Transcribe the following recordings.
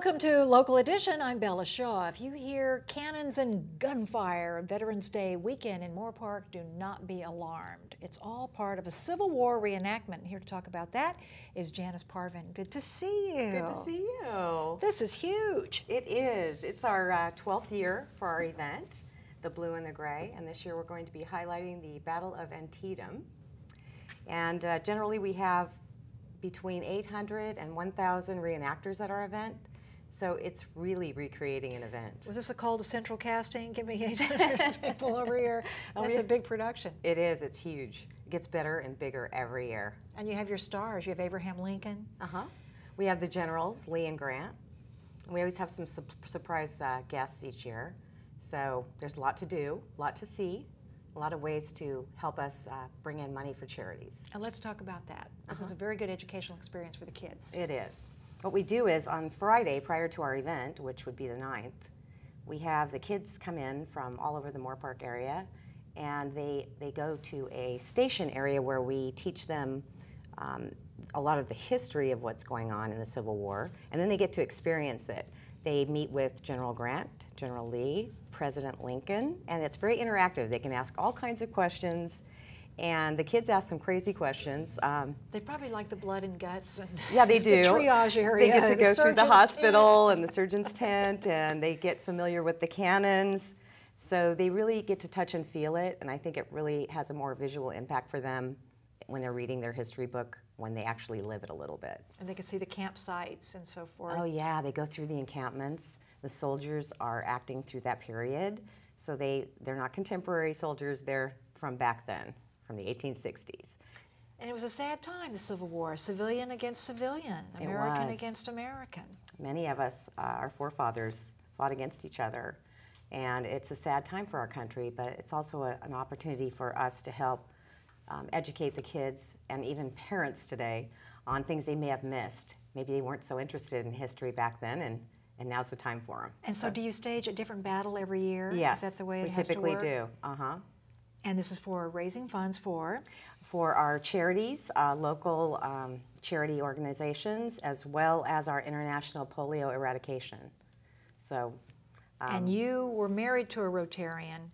Welcome to Local Edition. I'm Bella Shaw. If you hear cannons and gunfire on Veterans Day weekend in Moorpark, do not be alarmed. It's all part of a Civil War reenactment. Here to talk about that is Janice Parvin. Good to see you. Good to see you. This is huge. It is. It's our 12th year for our event, the Blue and the Gray, and this year we're going to be highlighting the Battle of Antietam. And generally we have between 800 and 1,000 reenactors at our event. So it's really recreating an event. Was this a call to central casting? Give me 800 people over here. That's a big production. It is. It's huge. It gets better and bigger every year. And you have your stars. You have Abraham Lincoln. We have the generals, Lee and Grant. We always have some surprise guests each year. So there's a lot to do, a lot to see, a lot of ways to help us bring in money for charities. And let's talk about that. This is a very good educational experience for the kids. It is. What we do is on Friday, prior to our event, which would be the 9th, we have the kids come in from all over the Moorpark area, and they go to a station area where we teach them a lot of the history of what's going on in the Civil War, and then they get to experience it. They meet with General Grant, General Lee, President Lincoln, and it's very interactive. They can ask all kinds of questions, and the kids ask some crazy questions. They probably like the blood and guts and yeah, they do. The triage area. They get to go through the hospital and the surgeon's tent. tent, and they get familiar with the cannons. So they really get to touch and feel it, and I think it really has a more visual impact for them when they're reading their history book, when they actually live it a little bit. And they can see the campsites and so forth. Oh yeah, they go through the encampments. The soldiers are acting through that period, so they're not contemporary soldiers, they're from back then, from the 1860s. And it was a sad time, the Civil War, civilian against civilian, American against American. Many of us, our forefathers, fought against each other, and it's a sad time for our country, but it's also an opportunity for us to help educate the kids and even parents today on things they may have missed. Maybe they weren't so interested in history back then, and now's the time for them. And so do you stage a different battle every year? Yes, is that the way it we has typically to work? do. And this is for raising funds for? For our charities, local charity organizations, as well as our international polio eradication. So. And you were married to a Rotarian,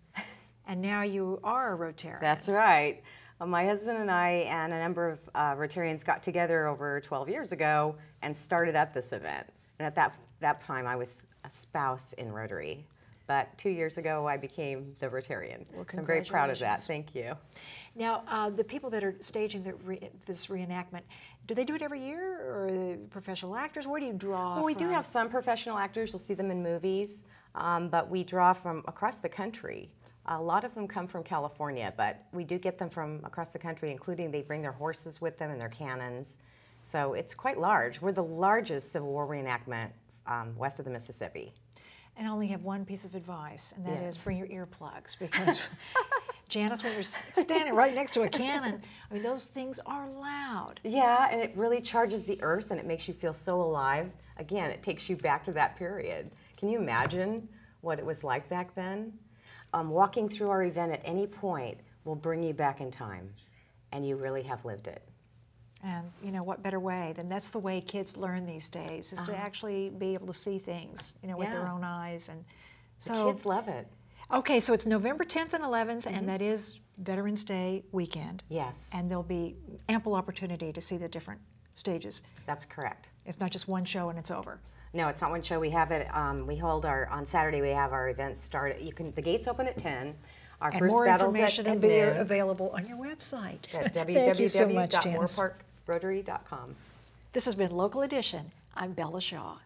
and now you are a Rotarian. That's right. My husband and I and a number of Rotarians got together over 12 years ago and started up this event. And at that time, I was a spouse in Rotary. But 2 years ago, I became the Rotarian. Well, so I'm very proud of that. Thank you. Now, the people that are staging this reenactment, do they do it every year, or are they professional actors? Where do you draw Well, we do have some professional actors. You'll see them in movies. But we draw from across the country. A lot of them come from California, but we do get them from across the country, including they bring their horses with them and their cannons. So it's quite large. We're the largest Civil War reenactment west of the Mississippi. And I only have one piece of advice, and that is bring your earplugs, because Janice, when you're standing right next to a cannon, I mean, those things are loud. Yeah, and it really charges the earth, and it makes you feel so alive. Again, it takes you back to that period. Can you imagine what it was like back then? Walking through our event at any point will bring you back in time, and you really have lived it. And you know, what better way than that's the way kids learn these days, is to actually be able to see things, you know, with their own eyes. And so the kids love it. Okay, so it's November 10th and 11th, and that is Veterans Day weekend. Yes. And there'll be ample opportunity to see the different stages. That's correct. It's not just one show and it's over. No, it's not one show. We have it. We hold on Saturday. We have our events start. The gates open at 10. Our first more battle's information will be available on your website. At www.moorparkrotary.com. www.moorparkrotary.com. This has been Local Edition. I'm Bella Shaw.